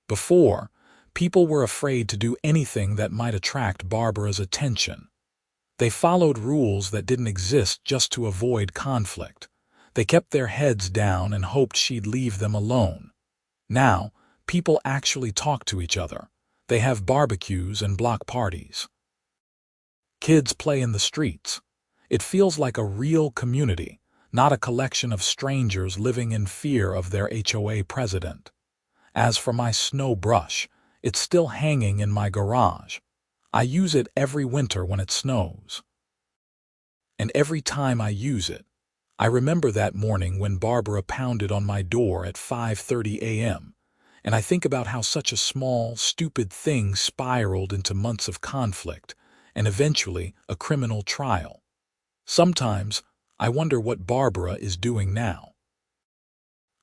Before, people were afraid to do anything that might attract Barbara's attention. They followed rules that didn't exist just to avoid conflict. They kept their heads down and hoped she'd leave them alone. Now, people actually talk to each other. They have barbecues and block parties. Kids play in the streets. It feels like a real community, not a collection of strangers living in fear of their HOA president. As for my snow brush, it's still hanging in my garage. I use it every winter when it snows. And every time I use it, I remember that morning when Barbara pounded on my door at 5:30 a.m., and I think about how such a small, stupid thing spiraled into months of conflict and eventually a criminal trial. Sometimes, I wonder what Barbara is doing now.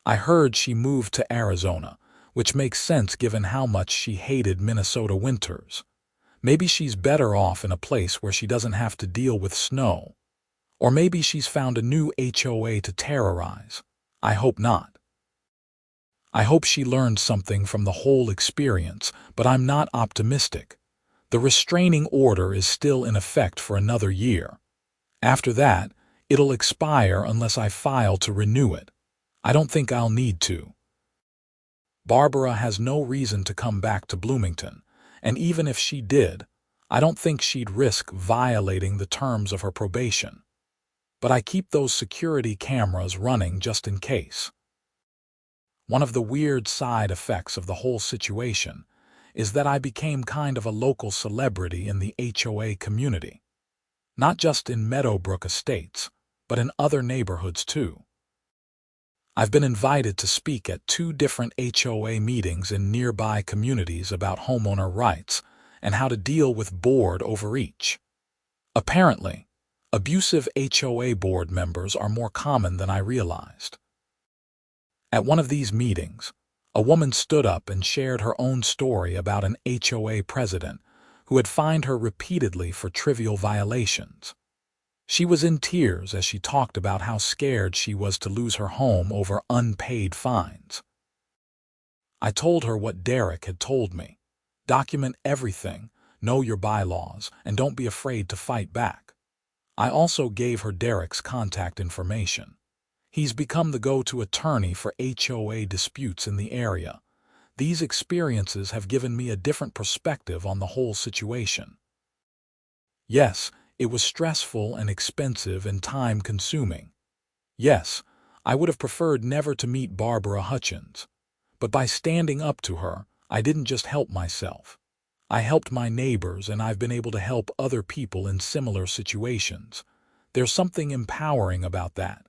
I heard she moved to Arizona, which makes sense given how much she hated Minnesota winters. Maybe she's better off in a place where she doesn't have to deal with snow. Or maybe she's found a new HOA to terrorize. I hope not. I hope she learned something from the whole experience, but I'm not optimistic. The restraining order is still in effect for another year. After that, it'll expire unless I file to renew it. I don't think I'll need to. Barbara has no reason to come back to Bloomington, and even if she did, I don't think she'd risk violating the terms of her probation. But I keep those security cameras running just in case. One of the weird side effects of the whole situation is that I became kind of a local celebrity in the HOA community. Not just in Meadowbrook Estates, but in other neighborhoods too. I've been invited to speak at 2 different HOA meetings in nearby communities about homeowner rights and how to deal with board overreach. Apparently, abusive HOA board members are more common than I realized. At one of these meetings, a woman stood up and shared her own story about an HOA president who had fined her repeatedly for trivial violations. She was in tears as she talked about how scared she was to lose her home over unpaid fines. I told her what Derek had told me. Document everything, know your bylaws, and don't be afraid to fight back. I also gave her Derek's contact information. He's become the go-to attorney for HOA disputes in the area. These experiences have given me a different perspective on the whole situation. Yes, it was stressful and expensive and time-consuming. Yes, I would have preferred never to meet Barbara Hutchins. But by standing up to her, I didn't just help myself. I helped my neighbors, and I've been able to help other people in similar situations. There's something empowering about that.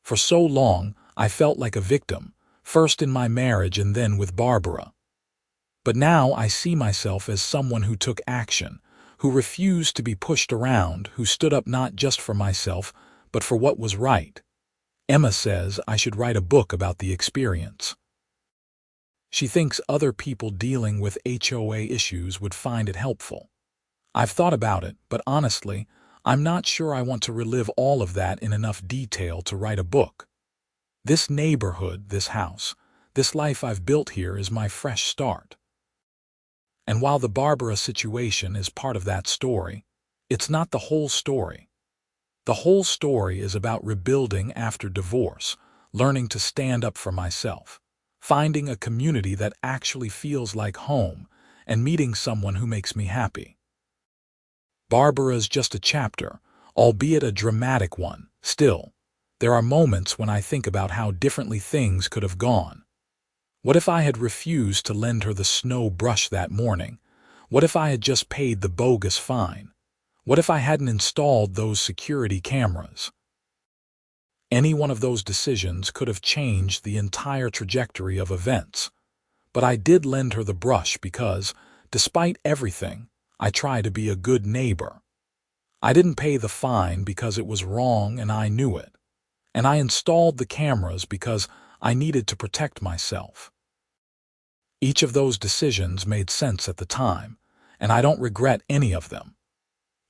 For so long, I felt like a victim, first in my marriage and then with Barbara. But now I see myself as someone who took action, who refused to be pushed around, who stood up not just for myself, but for what was right. Emma says I should write a book about the experience. She thinks other people dealing with HOA issues would find it helpful. I've thought about it, but honestly, I'm not sure I want to relive all of that in enough detail to write a book. This neighborhood, this house, this life I've built here is my fresh start. And while the Barbara situation is part of that story, it's not the whole story. The whole story is about rebuilding after divorce, learning to stand up for myself, finding a community that actually feels like home, and meeting someone who makes me happy. Barbara's just a chapter, albeit a dramatic one. Still, there are moments when I think about how differently things could have gone. What if I had refused to lend her the snow brush that morning? What if I had just paid the bogus fine? What if I hadn't installed those security cameras? Any one of those decisions could have changed the entire trajectory of events. But I did lend her the brush because, despite everything, I try to be a good neighbor. I didn't pay the fine because it was wrong and I knew it. And I installed the cameras because I needed to protect myself. Each of those decisions made sense at the time, and I don't regret any of them.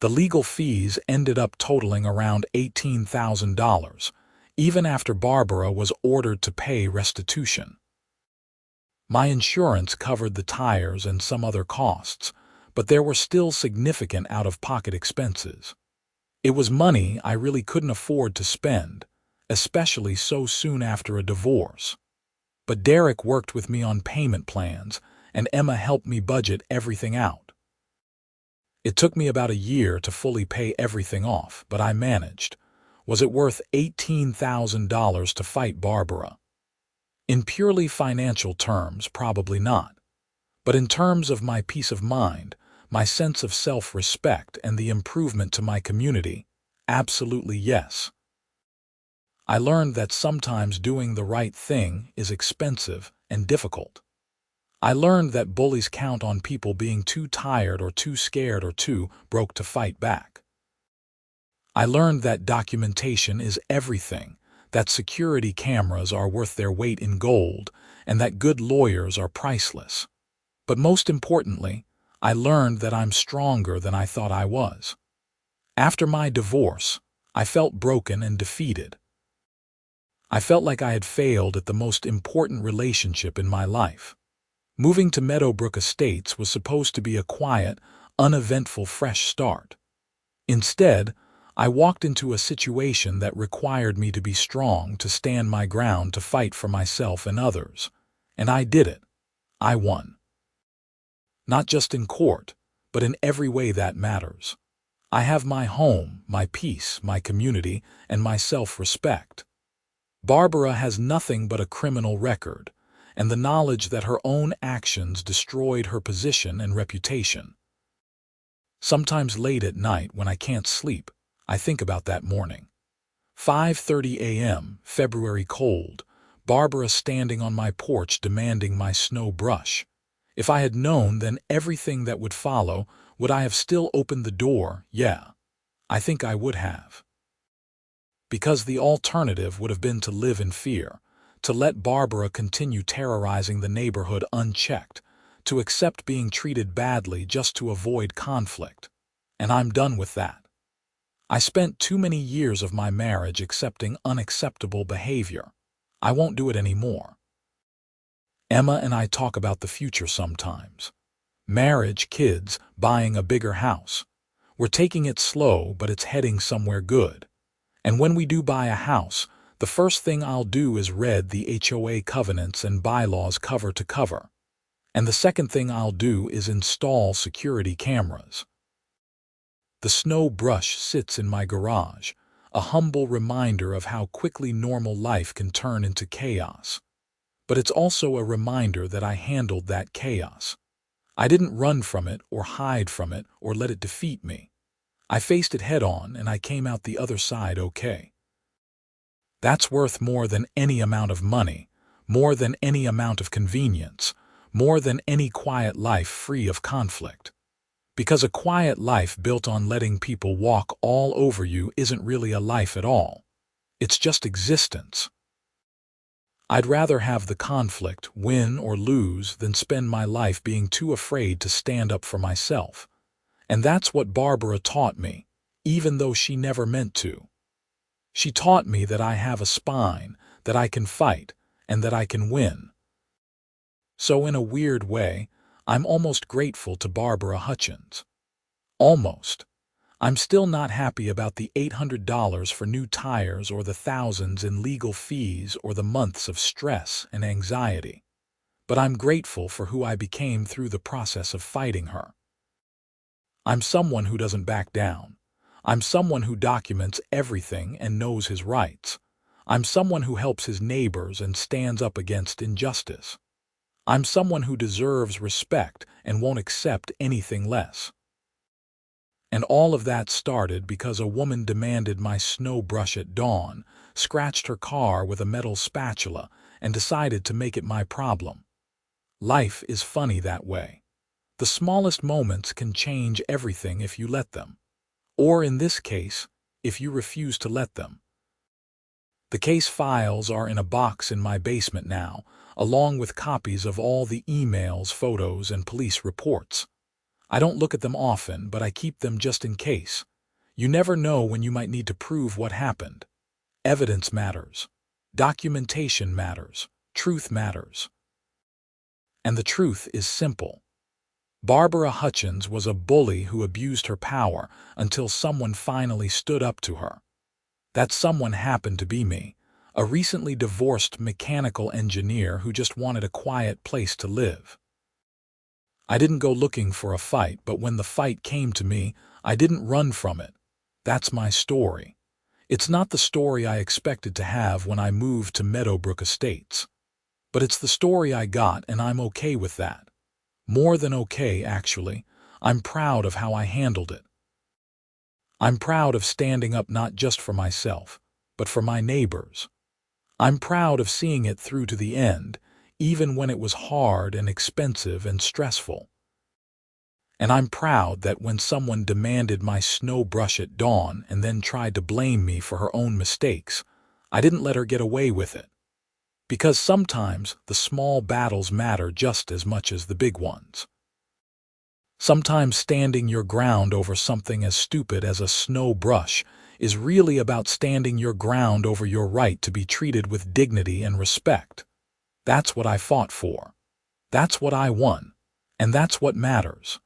The legal fees ended up totaling around $18,000, even after Barbara was ordered to pay restitution. My insurance covered the tires and some other costs, but there were still significant out-of-pocket expenses. It was money I really couldn't afford to spend, especially so soon after a divorce. But Derek worked with me on payment plans, and Emma helped me budget everything out. It took me about a year to fully pay everything off, but I managed. Was it worth $18,000 to fight Barbara? In purely financial terms, probably not. But in terms of my peace of mind, my sense of self-respect, and the improvement to my community, Absolutely yes. I learned that sometimes doing the right thing is expensive and difficult. I learned that bullies count on people being too tired or too scared or too broke to fight back. I learned that documentation is everything, that security cameras are worth their weight in gold, and that good lawyers are priceless. But most importantly, I learned that I'm stronger than I thought I was. After my divorce, I felt broken and defeated. I felt like I had failed at the most important relationship in my life. Moving to Meadowbrook Estates was supposed to be a quiet, uneventful fresh start. Instead, I walked into a situation that required me to be strong, to stand my ground, to fight for myself and others. And I did it. I won. Not just in court, but in every way that matters. I have my home, my peace, my community, and my self-respect. Barbara has nothing but a criminal record, and the knowledge that her own actions destroyed her position and reputation. Sometimes late at night when I can't sleep, I think about that morning. 5:30 a.m., February cold, Barbara standing on my porch demanding my snow brush. If I had known then everything that would follow, would I have still opened the door? Yeah, I think I would have. Because the alternative would have been to live in fear, to let Barbara continue terrorizing the neighborhood unchecked, to accept being treated badly just to avoid conflict. And I'm done with that. I spent too many years of my marriage accepting unacceptable behavior. I won't do it anymore. Emma and I talk about the future sometimes. Marriage, kids, buying a bigger house. We're taking it slow, but it's heading somewhere good. And when we do buy a house, the first thing I'll do is read the HOA covenants and bylaws cover to cover. And the second thing I'll do is install security cameras. The snow brush sits in my garage, a humble reminder of how quickly normal life can turn into chaos. But it's also a reminder that I handled that chaos. I didn't run from it or hide from it or let it defeat me. I faced it head on and I came out the other side okay. That's worth more than any amount of money, more than any amount of convenience, more than any quiet life free of conflict. Because a quiet life built on letting people walk all over you isn't really a life at all. It's just existence. I'd rather have the conflict, win or lose, than spend my life being too afraid to stand up for myself. And that's what Barbara taught me, even though she never meant to. She taught me that I have a spine, that I can fight, and that I can win. So in a weird way, I'm almost grateful to Barbara Hutchins. Almost. I'm still not happy about the $800 for new tires or the thousands in legal fees or the months of stress and anxiety. But I'm grateful for who I became through the process of fighting her. I'm someone who doesn't back down. I'm someone who documents everything and knows his rights. I'm someone who helps his neighbors and stands up against injustice. I'm someone who deserves respect and won't accept anything less. And all of that started because a woman demanded my snow brush at dawn, scratched her car with a metal spatula, and decided to make it my problem. Life is funny that way. The smallest moments can change everything if you let them. Or in this case, if you refuse to let them. The case files are in a box in my basement now, along with copies of all the emails, photos, and police reports. I don't look at them often, but I keep them just in case. You never know when you might need to prove what happened. Evidence matters. Documentation matters. Truth matters. And the truth is simple. Barbara Hutchins was a bully who abused her power until someone finally stood up to her. That someone happened to be me, a recently divorced mechanical engineer who just wanted a quiet place to live. I didn't go looking for a fight, but when the fight came to me, I didn't run from it. That's my story. It's not the story I expected to have when I moved to Meadowbrook Estates. But it's the story I got, and I'm okay with that. More than okay, actually. I'm proud of how I handled it. I'm proud of standing up not just for myself, but for my neighbors. I'm proud of seeing it through to the end, even when it was hard and expensive and stressful. And I'm proud that when someone demanded my snow brush at dawn and then tried to blame me for her own mistakes, I didn't let her get away with it. Because sometimes the small battles matter just as much as the big ones. Sometimes standing your ground over something as stupid as a snow brush is really about standing your ground over your right to be treated with dignity and respect. That's what I fought for. That's what I won. And that's what matters.